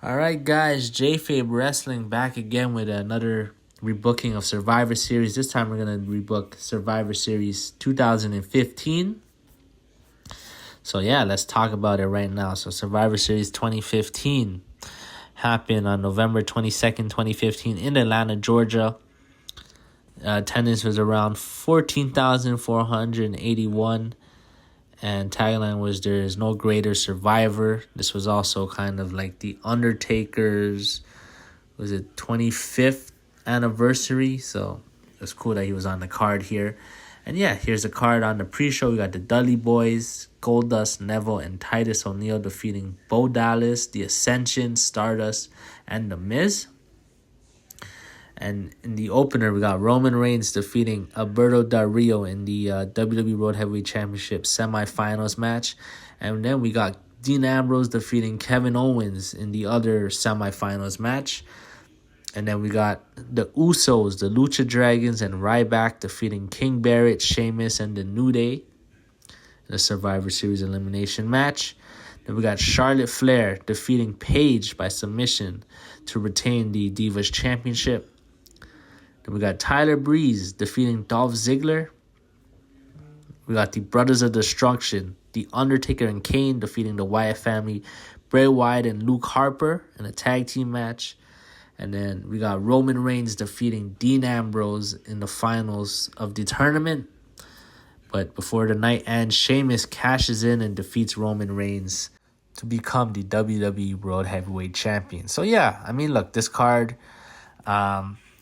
Alright guys, Jayfabe Wrestling back again with another rebooking of Survivor Series. This time we're going to rebook Survivor Series 2015. So yeah, let's talk about it right now. So Survivor Series 2015 happened on November 22nd, 2015 in Atlanta, Georgia. Attendance was around 14,481. And tagline was "There is no greater survivor." This was also kind of like the Undertaker's, was it 25th anniversary? So it was cool that he was on the card here. And yeah, here's the card on the pre-show. We got the Dudley Boyz, Goldust, Neville, and Titus O'Neil defeating Bo Dallas, the Ascension, Stardust, and The Miz. And in the opener, we got Roman Reigns defeating Alberto Del Rio in the WWE World Heavyweight Championship semifinals match. And then we got Dean Ambrose defeating Kevin Owens in the other semifinals match. And then we got the Usos, the Lucha Dragons, and Ryback defeating King Barrett, Sheamus, and the New Day in the Survivor Series elimination match. Then we got Charlotte Flair defeating Paige by submission to retain the Divas Championship. Then we got Tyler Breeze defeating Dolph Ziggler. We got the Brothers of Destruction, The Undertaker and Kane defeating the Wyatt family, Bray Wyatt and Luke Harper in a tag team match. And then we got Roman Reigns defeating Dean Ambrose in the finals of the tournament. But before the night ends, Sheamus cashes in and defeats Roman Reigns to become the WWE World Heavyweight Champion. So yeah, I mean, look, this card,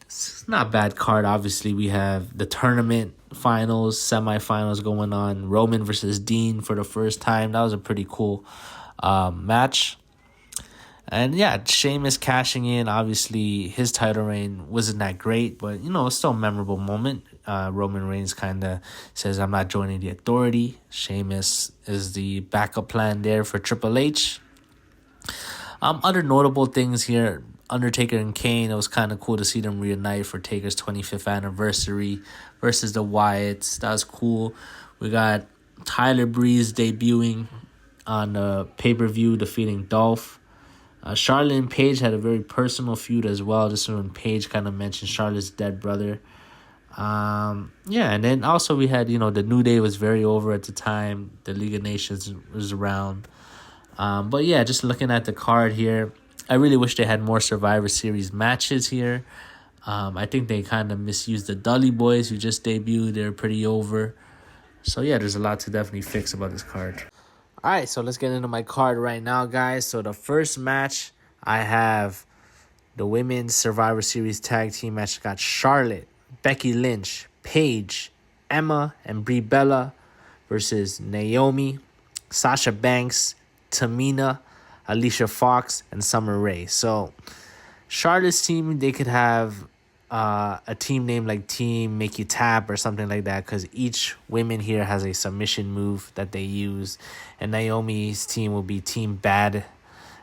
it's not a bad card. Obviously, we have the tournament finals, semifinals going on. Roman versus Dean for the first time. That was a pretty cool match. And yeah, Sheamus cashing in. Obviously, his title reign wasn't that great, but you know, it's still a memorable moment. Roman Reigns kind of says, "I'm not joining the Authority." Sheamus is the backup plan there for Triple H. Other notable things here: Undertaker and Kane. It was kind of cool to see them reunite for Taker's 25th anniversary versus the Wyatts. That was cool. We got Tyler Breeze debuting on the pay-per-view, defeating Dolph. Charlotte and Paige had a very personal feud as well. This is when Paige kind of mentioned Charlotte's dead brother. Yeah, and then also we had, the New Day was very over at the time. The League of Nations was around. But yeah, just looking at the card here, I really wish they had more Survivor Series matches here. I think they kind of misused the Dudley Boyz who just debuted. They're pretty over. So yeah, there's a lot to definitely fix about this card. All right, so let's get into my card right now, guys. So the first match, I have the Women's Survivor Series Tag Team match. I got Charlotte, Becky Lynch, Paige, Emma, and Brie Bella versus Naomi, Sasha Banks, Tamina, Alicia Fox, and Summer Rae. So Charlotte's team, they could have a team name like Team Make You Tap or something like that, because each women here has a submission move that they use. And Naomi's team will be Team Bad.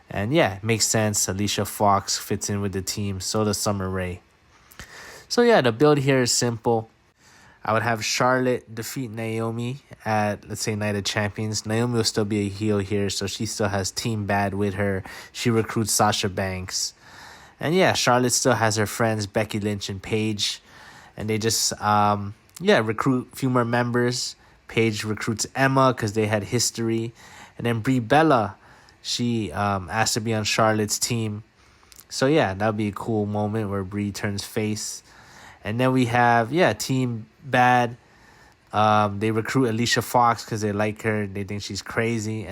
And yeah, it makes sense. Alicia Fox fits in with the team. So does Summer Rae. So yeah, the build here is simple. I would have Charlotte defeat Naomi at, let's say, Night of Champions. Naomi will still be a heel here, so she still has Team Bad with her. She recruits Sasha Banks. And yeah, Charlotte still has her friends Becky Lynch and Paige. And they just, recruit a few more members. Paige recruits Emma because they had history. And then Brie Bella, she asked to be on Charlotte's team. So yeah, that would be a cool moment where Brie turns face. And then we have, Team Bad. They recruit Alicia Fox because they like her. They think she's crazy.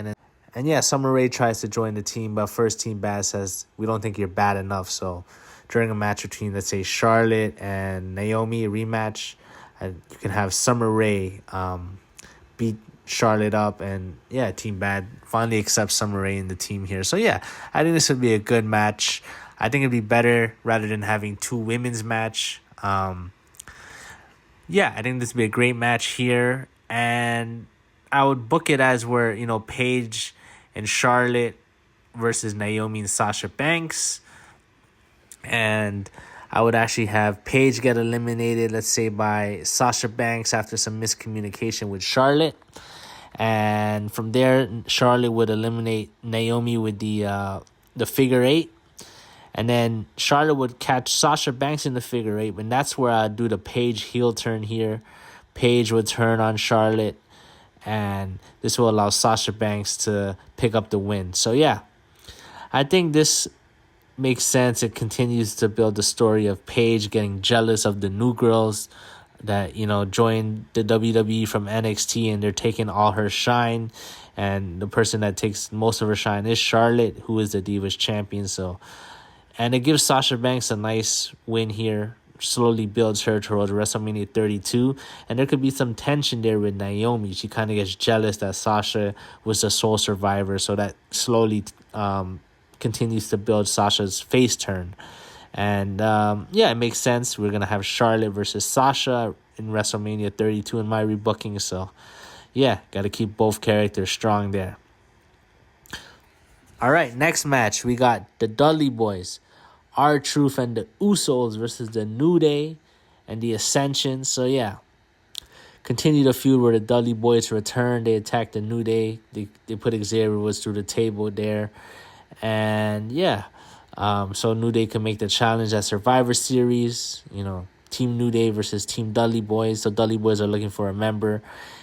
And yeah, Summer Rae tries to join the team, but first Team Bad says, "We don't think you're bad enough." So during a match between, let's say, Charlotte and Naomi, a rematch, you can have Summer Rae beat Charlotte up. And yeah, Team Bad finally accepts Summer Rae in the team here. So yeah, I think this would be a good match. I think it'd be better rather than having two women's match. I think this would be a great match here. And I would book it as where, Paige and Charlotte versus Naomi and Sasha Banks. And I would actually have Paige get eliminated, let's say, by Sasha Banks after some miscommunication with Charlotte. And from there, Charlotte would eliminate Naomi with the the figure eight. And then Charlotte would catch Sasha Banks in the figure eight. And that's where I'd do the Paige heel turn here. Paige would turn on Charlotte. And this will allow Sasha Banks to pick up the win. So, yeah, I think this makes sense. It continues to build the story of Paige getting jealous of the new girls that, joined the WWE from NXT, and they're taking all her shine. And the person that takes most of her shine is Charlotte, who is the Divas champion. So, and it gives Sasha Banks a nice win here. Slowly builds her towards WrestleMania 32. And there could be some tension there with Naomi. She kind of gets jealous that Sasha was the sole survivor. So that slowly continues to build Sasha's face turn. And it makes sense. We're going to have Charlotte versus Sasha in WrestleMania 32 in my rebooking. So, yeah, got to keep both characters strong there. All right, next match, we got the Dudley Boyz, R-Truth and the Usos versus the New Day and the Ascension. So, yeah, continue the feud where the Dudley Boyz return. They attack the New Day. They put Xavier Woods through the table there. And, yeah, so New Day can make the challenge at Survivor Series. Team New Day versus Team Dudley Boyz. So Dudley Boyz are looking for a member.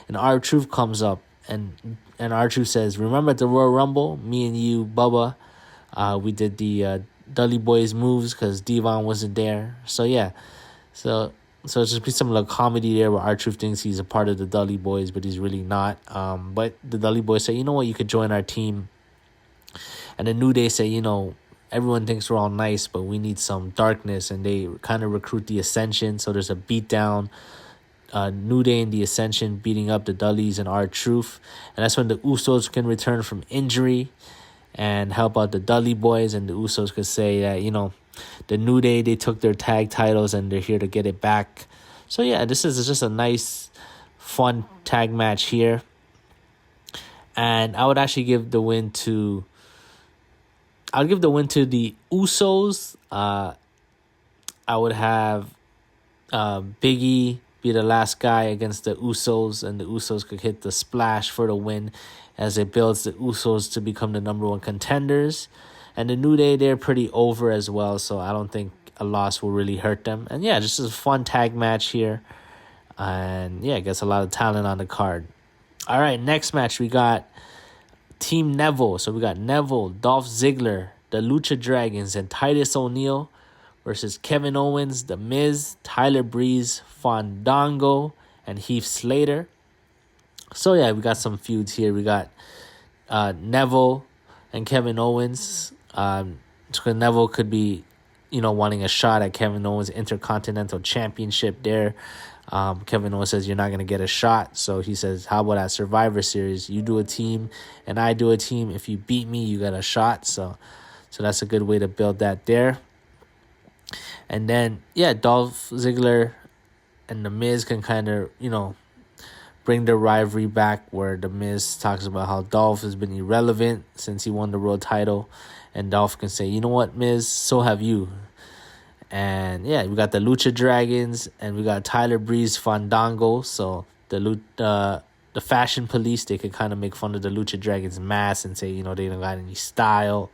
And R-Truth comes up. And R-Truth says, remember at the Royal Rumble, me and you, Bubba, we did the Dudley Boyz moves because Devon wasn't there. So, yeah. So it's just be some little comedy there where R-Truth thinks he's a part of the Dudley Boyz, but he's really not. But the Dudley Boyz say, you know what, you could join our team. And the New Day say, everyone thinks we're all nice, but we need some darkness. And they kind of recruit the Ascension. So there's a beatdown. New Day and the Ascension beating up the Dudleys and R-Truth. And that's when the Usos can return from injury and help out the Dudley Boyz. And the Usos could say that, the New Day, they took their tag titles and they're here to get it back. So, yeah, this is just a nice, fun tag match here. And I would actually give the win to... I'll give the win to the Usos. I would have Big E be the last guy against the Usos, and the Usos could hit the splash for the win as it builds the Usos to become the number one contenders. And the New Day, they're pretty over as well, so I don't think a loss will really hurt them. And yeah, just a fun tag match here. And yeah, it gets a lot of talent on the card. All right, next match we got Team Neville. So we got Neville, Dolph Ziggler, the Lucha Dragons, and Titus O'Neil versus Kevin Owens, The Miz, Tyler Breeze, Fandango, and Heath Slater. So yeah, we got some feuds here. We got Neville and Kevin Owens. So Neville could be, wanting a shot at Kevin Owens' Intercontinental Championship there. Kevin Owens says, you're not going to get a shot. So he says, how about at Survivor Series? You do a team and I do a team. If you beat me, you got a shot. So that's a good way to build that there. And then, yeah, Dolph Ziggler and The Miz can kind of, bring the rivalry back where The Miz talks about how Dolph has been irrelevant since he won the world title. And Dolph can say, you know what, Miz, so have you. And, yeah, we got the Lucha Dragons and we got Tyler Breeze Fandango. So the Fashion Police, they could kind of make fun of the Lucha Dragons mask and say, they don't got any style.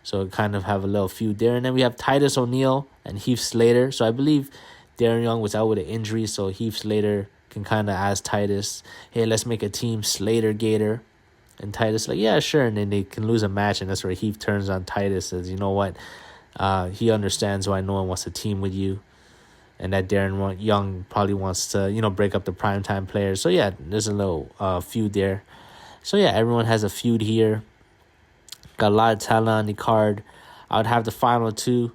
So kind of have a little feud there. And then we have Titus O'Neil and Heath Slater. So I believe Darren Young was out with an injury. So Heath Slater can kind of ask Titus, hey, let's make a team, Slater Gator. And Titus like, yeah, sure. And then they can lose a match. And that's where Heath turns on Titus, says, you know what? He understands why no one wants to team with you. And that Darren Young probably wants to, break up the primetime players. So, yeah, there's a little feud there. So, yeah, everyone has a feud here. Got a lot of talent on the card. I would have the final two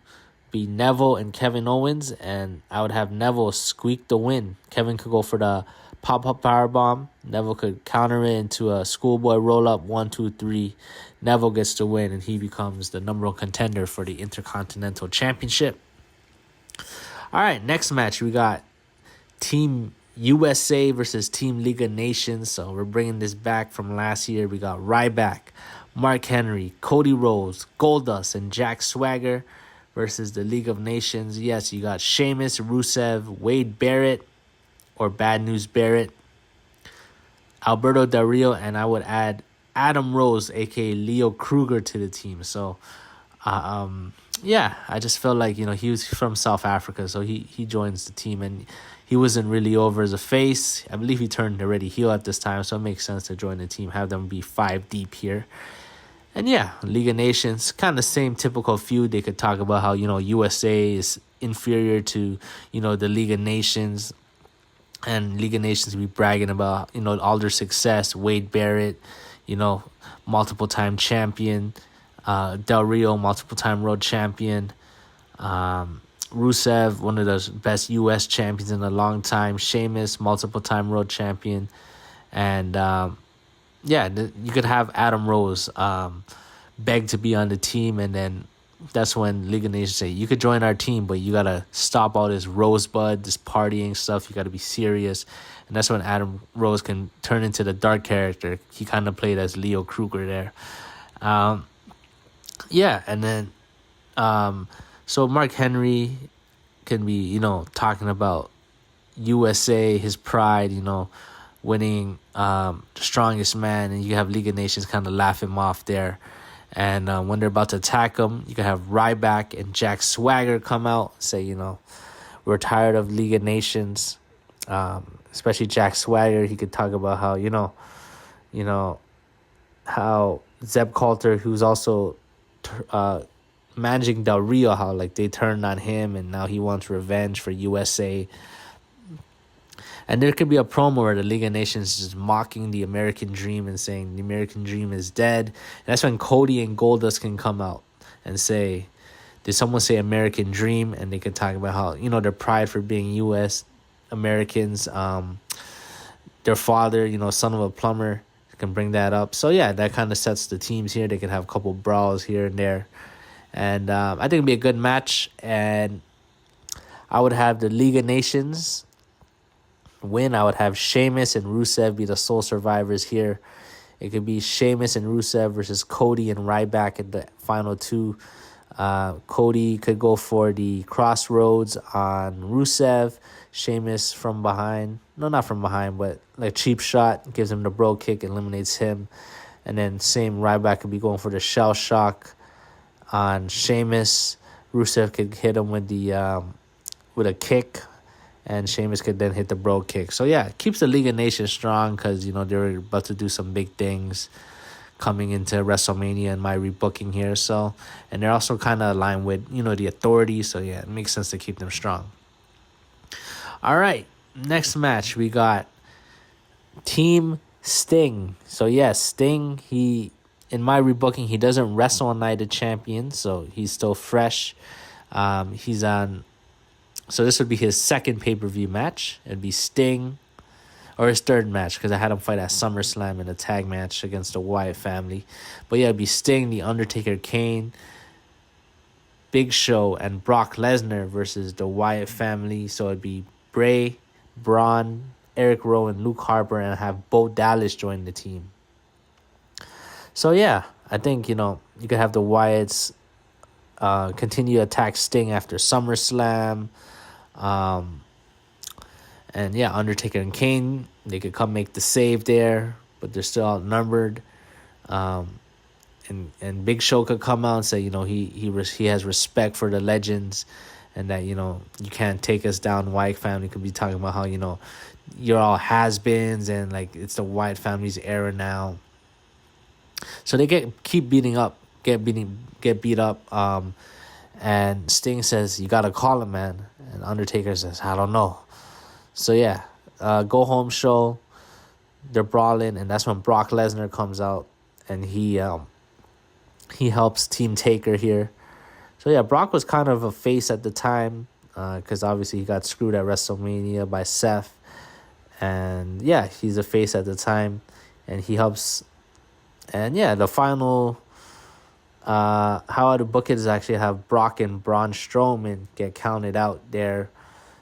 be Neville and Kevin Owens, and I would have Neville squeak the win. Kevin could go for the pop-up powerbomb. Neville could counter it into a schoolboy roll-up, 1, 2, 3. Neville gets the win, and he becomes the number one contender for the Intercontinental Championship. All right, next match, we got Team USA versus Team League of Nations. So we're bringing this back from last year. We got Ryback, Mark Henry, Cody Rhodes, Goldust, and Jack Swagger versus the League of Nations. Yes, you got Sheamus, Rusev, Wade Barrett, or Bad News Barrett, Alberto Del Rio, and I would add Adam Rose, aka Leo Kruger, to the team. So, yeah, I just felt like, he was from South Africa, so he joins the team, and he wasn't really over as a face. I believe he turned already heel at this time, so it makes sense to join the team, have them be 5 deep here. And yeah, League of Nations, kind of same typical feud. They could talk about how, USA is inferior to, the League of Nations. And League of Nations be bragging about, all their success. Wade Barrett, multiple-time champion. Del Rio, multiple-time world champion. Rusev, one of the best U.S. champions in a long time. Sheamus, multiple-time world champion. And, you could have Adam Rose beg to be on the team, and then that's when League of Nations say, you could join our team, but you got to stop all this rosebud, this partying stuff. You got to be serious. And that's when Adam Rose can turn into the dark character. He kind of played as Leo Kruger there. And then so Mark Henry can be, talking about USA, his pride, winning the strongest man, and you have League of Nations kind of laugh him off there. And when they're about to attack him, you can have Ryback and Jack Swagger come out and say, we're tired of League of Nations. Especially Jack Swagger, he could talk about how, how Zeb Coulter, who's also managing Del Rio, how like they turned on him and now he wants revenge for USA. And there could be a promo where the League of Nations is mocking the American Dream and saying the American Dream is dead. And that's when Cody and Goldust can come out and say, did someone say American Dream? And they can talk about how, their pride for being U.S. Americans. Their father, son of a plumber, can bring that up. So, yeah, that kind of sets the teams here. They can have a couple brawls here and there. And I think it'd be a good match. And I would have the League of Nations win. I would have Sheamus and Rusev be the sole survivors here. It could be Sheamus and Rusev versus Cody and Ryback in the final 2. Cody could go for the crossroads on Rusev. Sheamus from behind. No, not from behind, but like cheap shot. Gives him the bro kick, eliminates him. And then same Ryback could be going for the shell shock on Sheamus. Rusev could hit him with the with a kick. And Sheamus could then hit the bro kick. So, yeah, it keeps the League of Nations strong because, they're about to do some big things coming into WrestleMania and my rebooking here. So, and they're also kind of aligned with, the Authority. So, yeah, it makes sense to keep them strong. All right, next match, we got Team Sting. So, yes, Sting, in my rebooking, he doesn't wrestle on Night of Champions. So, he's still fresh. He's on... So this would be his second pay-per-view match. It'd be Sting, or his third match, because I had him fight at SummerSlam in a tag match against the Wyatt family. But yeah, it'd be Sting, The Undertaker, Kane, Big Show, and Brock Lesnar versus the Wyatt family. So it'd be Bray, Braun, Eric Rowan, Luke Harper, and have Bo Dallas join the team. So yeah, I think, you could have the Wyatts continue to attack Sting after SummerSlam. And yeah, Undertaker and Kane, they could come make the save there, but they're still outnumbered. And Big Show could come out and say, he has respect for the legends, and that, you can't take us down. Wyatt family could be talking about how, you're all has-beens and like it's the Wyatt family's era now. So they keep beat up. And Sting says, you gotta call him, man. And Undertaker says, I don't know. So yeah, go home show. They're brawling, and that's when Brock Lesnar comes out, and he helps Team Taker here. So yeah, Brock was kind of a face at the time, because obviously he got screwed at WrestleMania by Seth, and yeah, he's a face at the time, and he helps. And yeah, the final. How I would book it is actually have Brock and Braun Strowman get counted out there.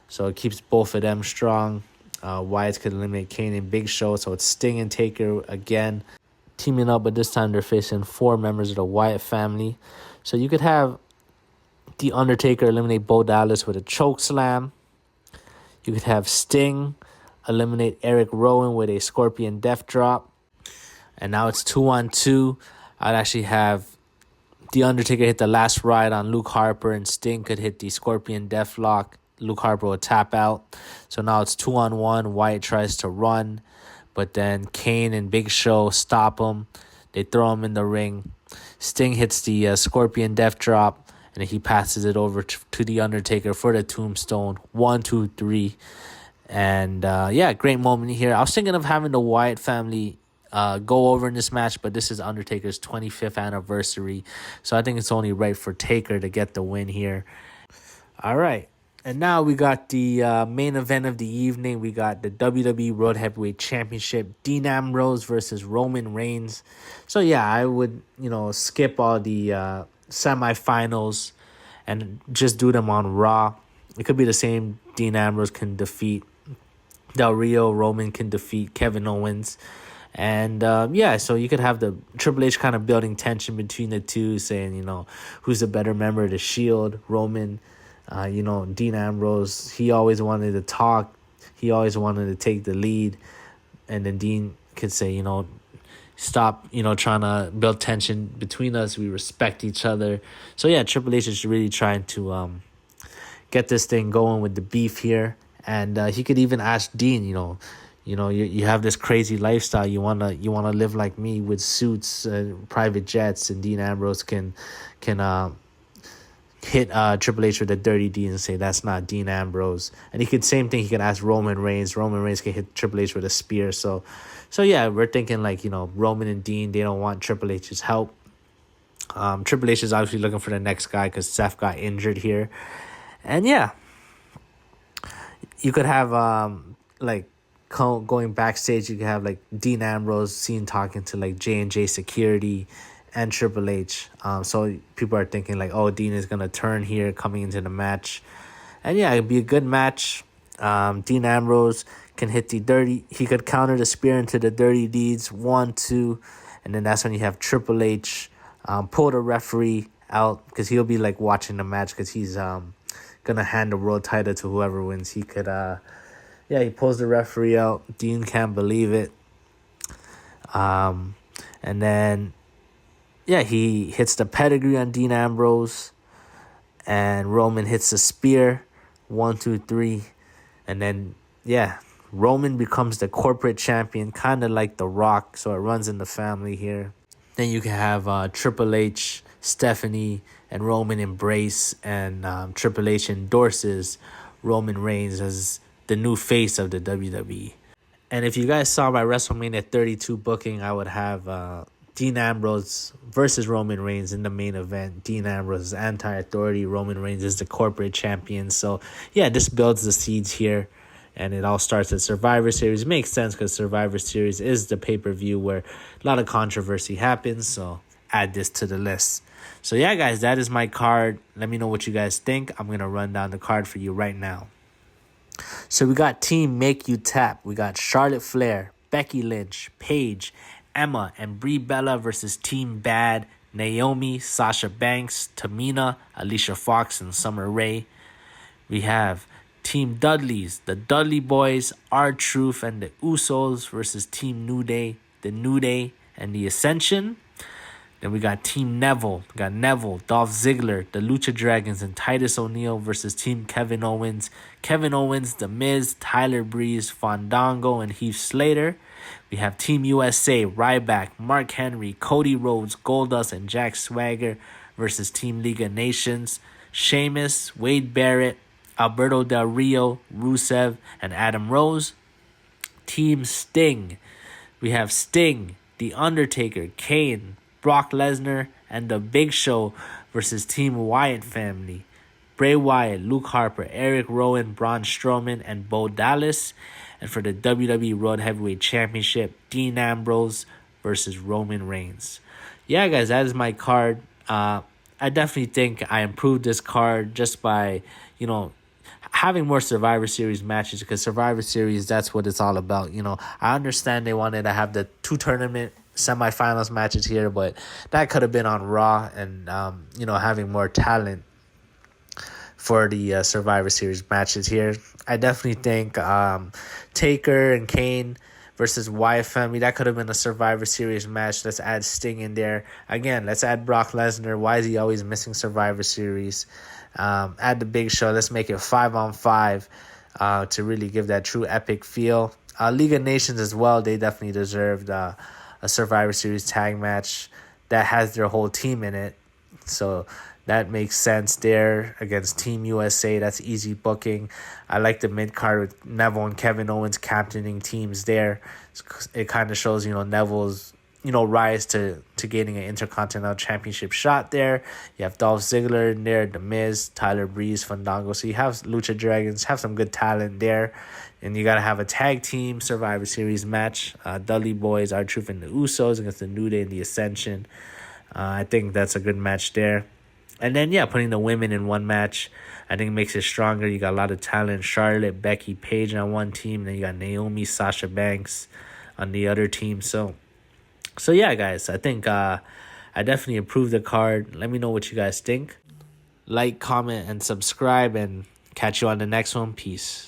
So it keeps both of them strong. Wyatt could eliminate Kane and Big Show. So it's Sting and Taker again teaming up, but this time they're facing 4 members of the Wyatt family. So you could have The Undertaker eliminate Bo Dallas with a choke slam. You could have Sting eliminate Eric Rowan with a Scorpion Death Drop. And now it's 2-on-2. I'd actually have The Undertaker hit the last ride on Luke Harper, and Sting could hit the Scorpion Deathlock. Luke Harper will tap out. So now it's 2-on-1. Wyatt tries to run, but then Kane and Big Show stop him. They throw him in the ring. Sting hits the Scorpion Death Drop, and then he passes it over to The Undertaker for the Tombstone. 1, 2, 3. And great moment here. I was thinking of having the Wyatt family go over in this match, but this is Undertaker's 25th anniversary, so I think it's only right for Taker to get the win here. All right, and now we got the main event of the evening. We got the WWE World Heavyweight Championship, Dean Ambrose versus Roman Reigns. So yeah, I would skip all the semifinals and just do them on Raw. It could be the same. Dean Ambrose can defeat Del Rio. Roman can defeat Kevin Owens. And so you could have the Triple H kind of building tension between the two, saying, who's the better member of the Shield, Roman, Dean Ambrose. He always wanted to talk. He always wanted to take the lead. And then Dean could say, stop, trying to build tension between us. We respect each other. So yeah, Triple H is really trying to get this thing going with the beef here. And he could even ask Dean, you have this crazy lifestyle. You wanna live like me with suits, private jets, and Dean Ambrose can hit Triple H with a dirty D and say that's not Dean Ambrose. And he could same thing. He could ask Roman Reigns. Roman Reigns can hit Triple H with a spear. So yeah, we're thinking Roman and Dean, they don't want Triple H's help. Triple H is obviously looking for the next guy because Seth got injured here, and yeah, you could have going backstage, you could have Dean Ambrose seen talking to J&J Security and Triple H. So people are thinking Dean is gonna turn here coming into the match, and yeah, it'd be a good match. Dean Ambrose can hit he could counter the spear into the dirty deeds 1, 2, and then that's when you have Triple H pull the referee out because he'll be watching the match because he's gonna hand the world title to whoever wins. He could he pulls the referee out. Dean can't believe it. And then, he hits the pedigree on Dean Ambrose. And Roman hits the spear. 1, 2, 3. And then, Roman becomes the corporate champion, kind of like The Rock. So it runs in the family here. Then you can have Triple H, Stephanie, and Roman embrace. And Triple H endorses Roman Reigns as the new face of the WWE. And if you guys saw my WrestleMania 32 booking, I would have Dean Ambrose versus Roman Reigns in the main event. Dean Ambrose is anti-authority. Roman Reigns is the corporate champion. So, yeah, this builds the seeds here. And it all starts at Survivor Series. Makes sense because Survivor Series is the pay-per-view where a lot of controversy happens. So, add this to the list. So, yeah, guys, that is my card. Let me know what you guys think. I'm going to run down the card for you right now. So we got Team Make You Tap. We got Charlotte Flair, Becky Lynch, Paige, Emma, and Brie Bella versus Team Bad, Naomi, Sasha Banks, Tamina, Alicia Fox, and Summer Rae. We have Team Dudley's, the Dudley Boys, R-Truth, and the Usos versus Team New Day, the New Day, and the Ascension. Then we got Team Neville. We got Neville, Dolph Ziggler, the Lucha Dragons, and Titus O'Neil versus Team Kevin Owens. Kevin Owens, The Miz, Tyler Breeze, Fandango, and Heath Slater. We have Team USA, Ryback, Mark Henry, Cody Rhodes, Goldust, and Jack Swagger versus Team League of Nations. Sheamus, Wade Barrett, Alberto Del Rio, Rusev, and Adam Rose. Team Sting. We have Sting, The Undertaker, Kane, Brock Lesnar, and The Big Show versus Team Wyatt family. Bray Wyatt, Luke Harper, Eric Rowan, Braun Strowman, and Bo Dallas. And for the WWE World Heavyweight Championship, Dean Ambrose versus Roman Reigns. Yeah, guys, that is my card. I definitely think I improved this card just by, having more Survivor Series matches, because Survivor Series, that's what it's all about. I understand they wanted to have the 2 tournament semifinals matches here, but that could have been on Raw, and having more talent for the Survivor Series matches here. I definitely think Taker and Kane versus Wyatt family. That could have been a Survivor Series match. Let's add Sting in there. Again, let's add Brock Lesnar. Why is he always missing Survivor Series? Add the Big Show. Let's make it 5-on-5 to really give that true epic feel. League of Nations as well. They definitely deserved a Survivor Series tag match that has their whole team in it. So that makes sense there against Team USA. That's easy booking. I like the mid-card with Neville and Kevin Owens captaining teams there. It kind of shows, Neville's, rise to gaining an Intercontinental Championship shot there. You have Dolph Ziggler in there, The Miz, Tyler Breeze, Fandango. So you have Lucha Dragons, have some good talent there. And you got to have a tag team Survivor Series match. Dudley Boyz, R-Truth, and the Usos against the New Day and the Ascension. I think that's a good match there. And then, putting the women in one match, I think makes it stronger. You got a lot of talent. Charlotte, Becky, Paige on one team. And then you got Naomi, Sasha Banks on the other team. So guys, I think I definitely approve the card. Let me know what you guys think. Like, comment, and subscribe. And catch you on the next one. Peace.